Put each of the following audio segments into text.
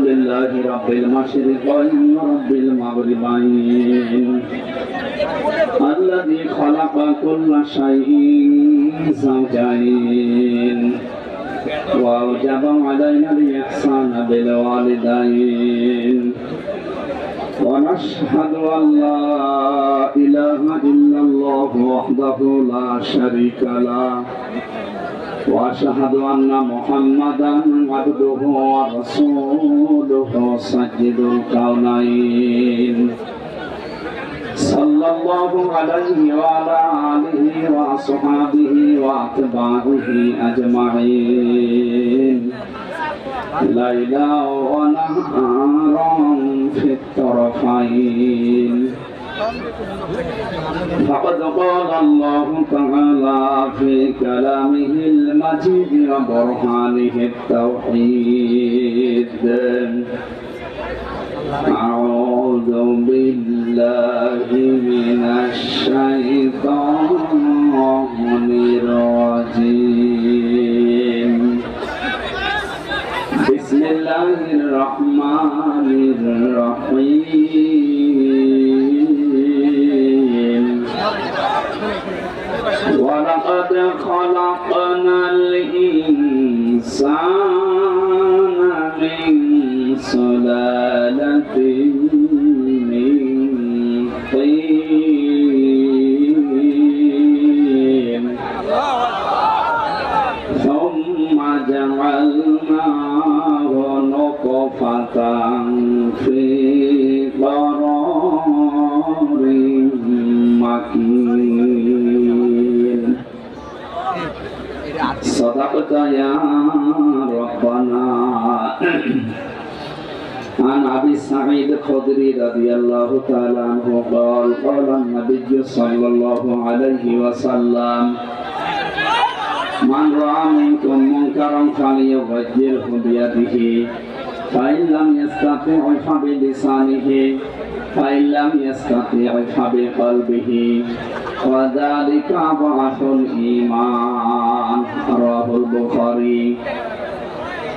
لله رب المشرقين ورب المغربين الذي خلق كل شيء زوجين وأوجب علينا الإحسان بالوالدين ونشهد أن لا إله إلا الله وحده لا شريك له وأشهد أن محمدا عبده ورسوله سيد الكونين صلى الله عليه وعلى آله وأصحابه وأتباعه أجمعين ليلا ونهارا في الطرفين فقد قال الله تعالى في كلامه المجيد وبرهانه التوحيد أعوذ بالله من الشيطان الرجيم بسم الله الرحمن الرحيم ولقد خلقنا الإنسان من سلالة من طين ثم جعلناه نطفة في قرار مكين صدقت يا ربنا. عن أبي سعيد الخدري رضي الله تعالى عنه قال قال النبي صلى الله عليه وسلم من رأى منكم منكرا فليغيره بيده فإن لم يستطع فبلسانه فإن لم يستطع فبقلبه وذلك ضعف الإيمان رواه البخاري.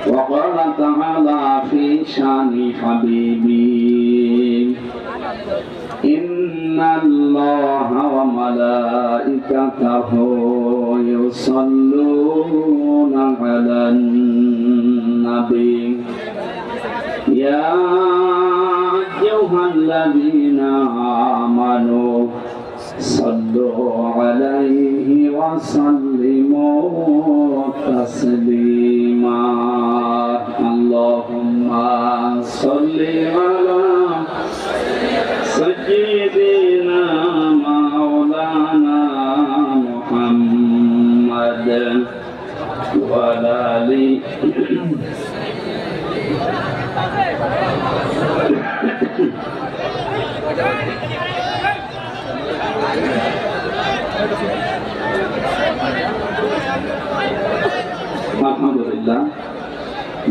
وقال تعالى في شان حبيبي إن الله وملائكته يصلون على النبي يا أيها الذين آمنوا صلوا عليه وسلموا تسليما. اللهم صل على سيدنا مولانا محمد وعلى آله আলহামদুলিল্লাহ।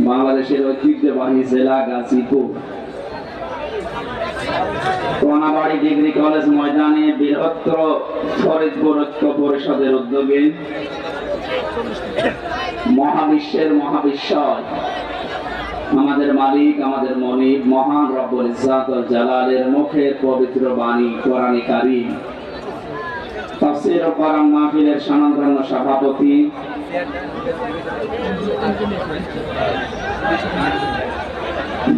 বাংলাদেশের ঐতিহ্যবাহী জেলা গাজীপুর কোনাবাড়ি ডিগ্রি কলেজ ময়দানে বৃহত্তর ফরিদপুর ঐক্য পরিষদের উদ্যোগে মহাবিশ্বের মহাবিশ্বয় আমাদের মালিক আমাদের মনিব মহান রব্বুল ইজ্জাত ওয়াল জালালের মুখের পবিত্র বাণী কোরআনে কারীম তাফসীর ও কোরআন মাহফিলের স্বনামধন্য সভাপতি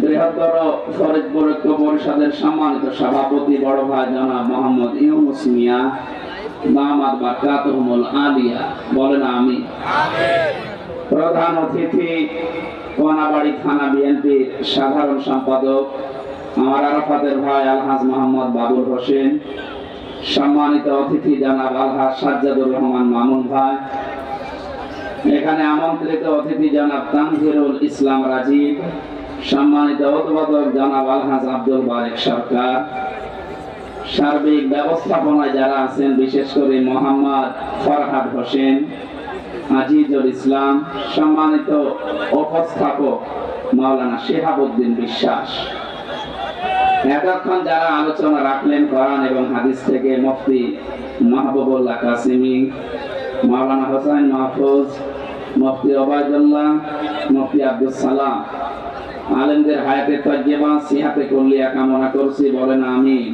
বৃহত্তর ফরিদপুর ঐক্য পরিষদের সম্মানিত সভাপতি বড় ভাই জনাব মোহাম্মদ ইউনুস মিয়া দামাত বারাকাতুহুল আলিয়া বলেন আমিন। প্রধান অতিথি কোনাবাড়ি থানা বিএনপির সাধারণ সম্পাদক আমার আরাফাতের ভাই আলহাজ মোহাম্মদ বাবুল হোসেন, সম্মানিত অতিথি জনাব আলহাজ সাজ্জাদুর রহমান মামুন ভাই, এখানে আমন্ত্রিত অতিথি জনাব তানভীরুল ইসলাম রাজীব, সম্মানিত উদ্বোধক জনাব আলহাজ আব্দুল বারেক সরকার, সার্বিক ব্যবস্থাপনায় যারা আছেন বিশেষ করে মোহাম্মদ ফরহাদ হোসেন, আজিজুল ইসলাম, সম্মানিত উপস্থাপক মাওলানা শিহাবুদ্দিন বিশ্বাস, এতক্ষণ যারা আলোচনা রাখলেন কোরআন এবং হাদিস থেকে মুফতি মাহবুবুল্লাহ কাসিমি, মাওলানা হোসেন মাহফুজ, মুফতি ওবায়দুল্লাহ, মুফতি আব্দুল সালাম আলেমদের হায়াতে তাজ্জেবা সিহাতে কুল্লিয়া কামনা করছি, বলেন আমিন।